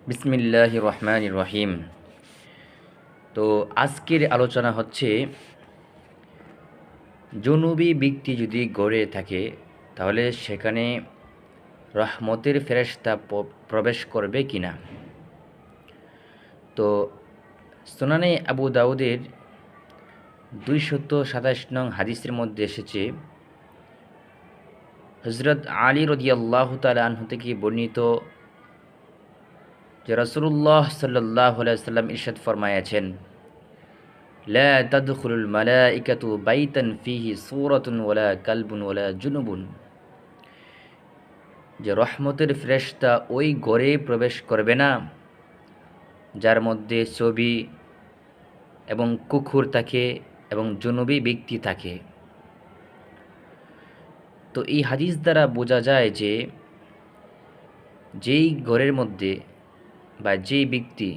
বিসমিল্লাহির রহমানির রহিম। তো আজকের আলোচনা হচ্ছে জুনুবি ব্যক্তি যদি গড়ে থাকে তাহলে সেখানে রহমতের ফেরেশতা প্রবেশ করবে কিনা। তো সুনানে আবু দাউদের 227 নং হাদিসের মধ্যে এসেছে, হযরত আলী রাদিয়াল্লাহু তাআলা আনহু থেকে বর্ণিত যে রাসূলুল্লাহ সাল্লাল্লাহু আলাইহি ওয়াসাল্লাম ইরশাদ ফরমায়াছেন, লা তাদখুলুল মালাইকাতু বাইতান ফিহি সূরাতুন ওয়ালা কালবুন ওয়ালা জুনুবুন, যে রহমতের ফেরেশতা ওই ঘরে প্রবেশ করবে না যার মধ্যে ছবি এবং কুকুর থাকে এবং জুনুবি ব্যক্তি থাকে। তো এই হাদিস দ্বারা বোঝা যায় যে যেই ঘরের মধ্যে বা যেই ব্যক্তি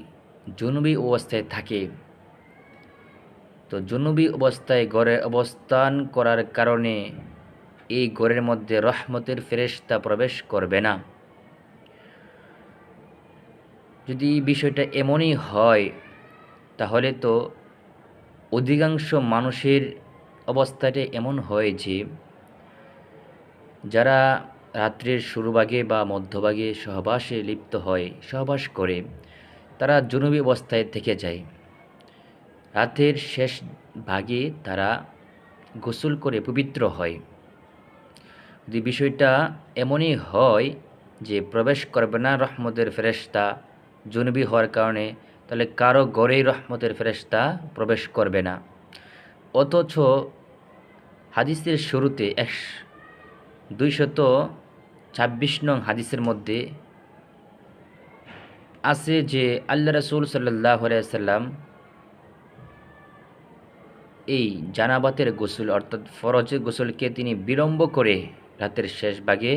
জুনুবি অবস্থায় থাকে, তো জুনুবি অবস্থায় ঘরে অবস্থান করার কারণে এই ঘরের মধ্যে রহমতের ফেরেশতা প্রবেশ করবে না। যদি বিষয়টা এমনই হয় তাহলে তো অধিকাংশ মানুষের অবস্থাটা এমন হয় যে যারা রাত্রের শুরুভাগে বা মধ্যভাগে সহবাসে লিপ্ত হয়, সহবাস করে, তারা জুনুবি অবস্থায় থেকে যায়। রাতের শেষ ভাগে তারা গোসল করে পবিত্র হয়। যদি বিষয়টা এমনই হয় যে প্রবেশ করবে না রহমতের ফেরেশতা জুনুবি হওয়ার কারণে, তাহলে কারো ঘরেই রহমতের ফেরেশতা প্রবেশ করবে না। অথচ হাদিসের শুরুতে 226 নং হাদিসের মধ্যে আছে যে আল্লাহ রাসূল সাল্লাল্লাহু আলাইহি ওয়াসাল্লাম এই জানাবাতের গোসল অর্থাৎ ফরজের গোসলকে তিনি বিলম্ব করে রাতের শেষ ভাগে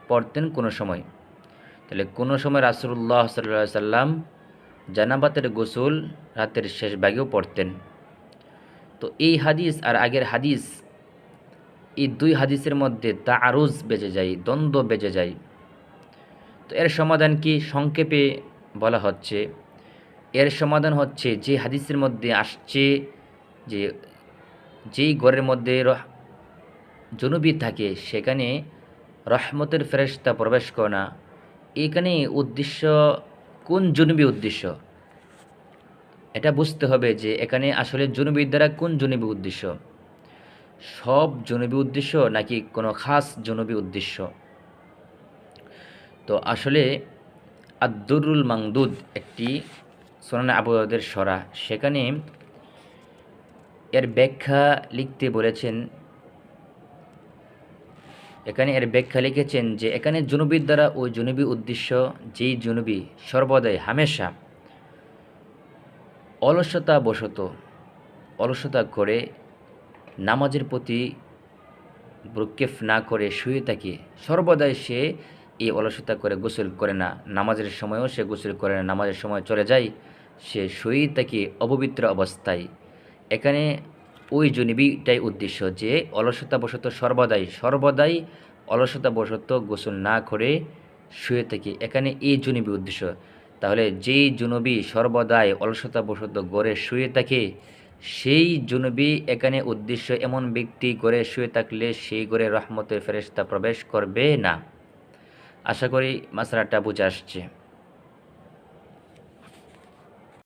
পড়তেন কোনো সময়। তাহলে কোনো সময় রাসূলুল্লাহ সাল্লাল্লাহু আলাইহি ওয়াসাল্লাম জানাবাতের গোসল রাতের শেষ ভাগেও পড়তেন। তো এই হাদিস আর আগের হাদিস, এই দুই হাদিসের মধ্যে তাআরুজ বেজে যায়, দ্বন্দ্ব বেজে যায়। তো এর সমাধান কি? সংক্ষেপে বলা হচ্ছে, এর সমাধান হচ্ছে যে হাদিসের মধ্যে আসছে যে যেই ঘরের মধ্যে জুনুবি থাকে সেখানে রহমতের ফেরেশতা প্রবেশ করে না, এখানে উদ্দেশ্য কোন জুনুবি উদ্দেশ্য এটা বুঝতে হবে যে এখানে আসলে জুনুবির দ্বারা কোন জুনুবি উদ্দেশ্য, সব জুনুবি উদ্দেশ্য নাকি কোনো খাস জুনুবি উদ্দেশ্য। তো আসলে আদ-দুররুল মানদুদ একটি সুনানে আবু দাউদের সরা, সেখানে এর ব্যাখ্যা লিখতে বলেছেন, এখানে এর ব্যাখ্যা লিখেছেন যে এখানে জুনুবির দ্বারা ওই জুনুবি উদ্দেশ্য যেই জুনুবি সর্বদাই হামেশা অলসতা করে নামাজের প্রতি ভ্রুক্ষেপ না করে শুয়ে থাকে, সর্বদাই সে এই অলসতা করে গোসল করে না, নামাজের সময়ও সে গোসল করে না, নামাজের সময় চলে যায়, সে শুয়েই থাকে অপবিত্র অবস্থায়। এখানে ওই জুনুবিটাই উদ্দেশ্য যে সর্বদাই অলসতাবশত গোসল না করে শুয়ে থাকে, এখানে এই জুনুবি উদ্দেশ্য। তাহলে যেই জুনুবি সর্বদাই অলসতাবশত গড়ে শুয়ে থাকে সেই জুনুবি এখানে উদ্দেশ্য। এমন ব্যক্তি গড়ে শুয়ে থাকলে সেই ঘরে রহমতের ফেরেশতা প্রবেশ করবে না। আশা করি মাসআলাটা বুঝে আসছে।